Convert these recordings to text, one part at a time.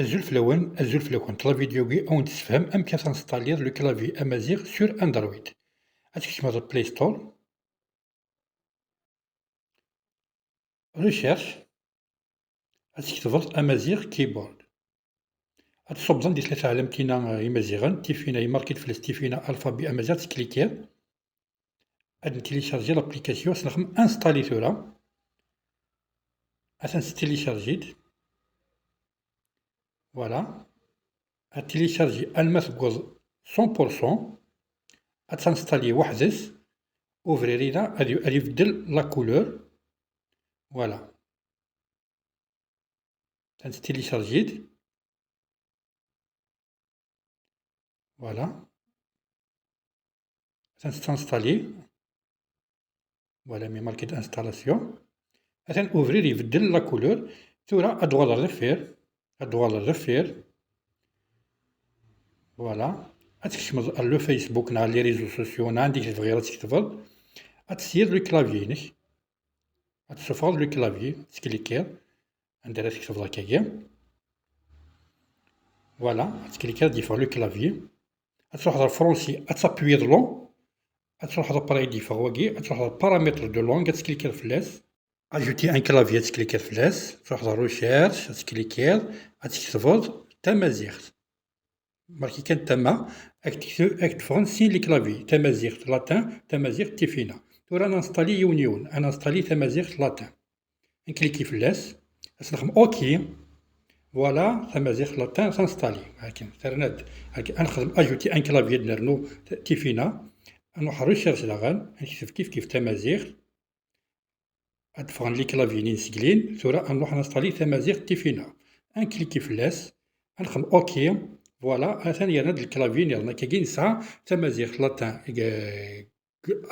Azul fell-awen, azul fell-akent. La vidéo-gi ad wen-tessefhem amek ad tinstaliḍ le clavier amaziɣ sur Android. Ad tkecmeḍ Play Store, Recherche, ad tektbeḍ amaziɣ keyboard. Ad tṣubbḍen di 3 ɛlamtina imaziɣen, tifina imarkit fell-as tifina alphabet amaziɣ, tesklikiḍ. Ad ntilicharji l'application sneɣ installي tura. A-t-an tetilicharji-d. Voilà. Ad tilicharji alma tewweḍ 100%. Ad tinstallي weḥd-s. Ubrid-a ad ibeddel la couleur. Voilà. Tetilicharji-d. Voilà. تنستالي. Voilà مي ماركيت انستالاسيون. A-t-an ubrid يبدل لا كولور. ثورة أدغال الرفير. أدغال الرفير. فوالا. أتكشمض لو فيسبوك نا لي ريزو سوسيو نا عندك تبغي تكتبض. أتسير لو كلافيينك. أتسفاض لو كلافيي. تكليكير. عندها تكتبض هكايا. فوالا. تكليكير ديفا لو كلافيي. أتروح على الفرونسي أتابوي د لون. أتروح على براي ديفا واقي. أتروح على بارامتر دو لونغ تكليكير فلاس. أجوتي ان كلافيي تكليكير فلاس. تروح على روشيرش تكليكير. تكتبض تمازيغ. ماركي كان تما راك تفغن سين لي كلافي تمازيغ لاتان تمازيغ تيفينا. تورا نانستالي يون يون. أنا نانستالي تمازيغ لاتان. نكليكي فلاس. نخدم اوكي. فوالا تمازيغ لاتان تنستالي. هاكين ترناد. نخدم اجوتي ان كلافي نرنو تيفينا. نروح ريشيرش لاغان. نكتب كيف تمازيغ. تفغن لي كلافيين سقلين. تورا نروح نانستالي تمازيغ تيفينا. نكليكي فلاس. نخدم اوكي. فوالا ثاني يرد الكلافيين يرنا كي نسعى تمازيغ لاتان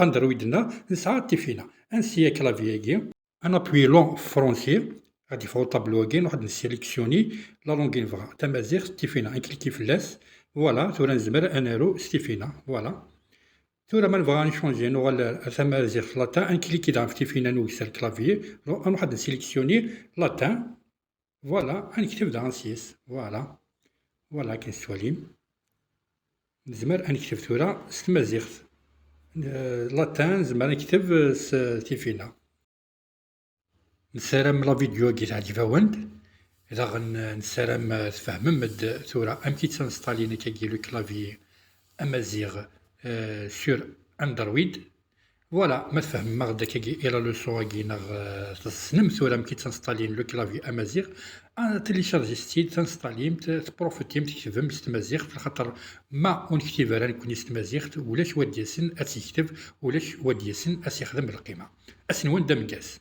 اندرويدنا نسعى تيفينا انسيا كلافيي انا ابوي لون فرونسي غادي فوق الطابلو كاين واحد نسيليكسيوني لا لونغ نفغا تمازيغ تيفينا نكليكي فلاس. فوالا تورا نزمر انارو ستيفينا. فوالا تورا ما نبغى نشونجي نوغال تمازيغ لاتان نكليكي في تيفينا نوكس الكلافيي نروح نسيليكسيوني لاتان. فوالا نكتب دا نسيس. فوالا فوالا كاين السواليم. نزمر نكتب ثورا ستمازيغ لاتان نزمر نكتب تيفينا. نسالم لا فيديو كي تعجباوند. إذا نسالم تفهمم ثورا أمكي تنستالي نكاكي لو كلافيي أمازيغ سور أندرويد. فوالا ما تفهم غدا كي إلى لوسون كي نغ تسنم ثورا أمكي تنستالي لو كلافيي أمازيغ. تيليشارجي ستيل تنستاليم تبروفيتيم تكتبهم ستمازيغ خاطر ما ونكتب راه نكون ستمازيغ ولاش واد ياسن أتيكتب ولاش واد ياسن أسيخدم بالقيمة. أسنوان دمكاس.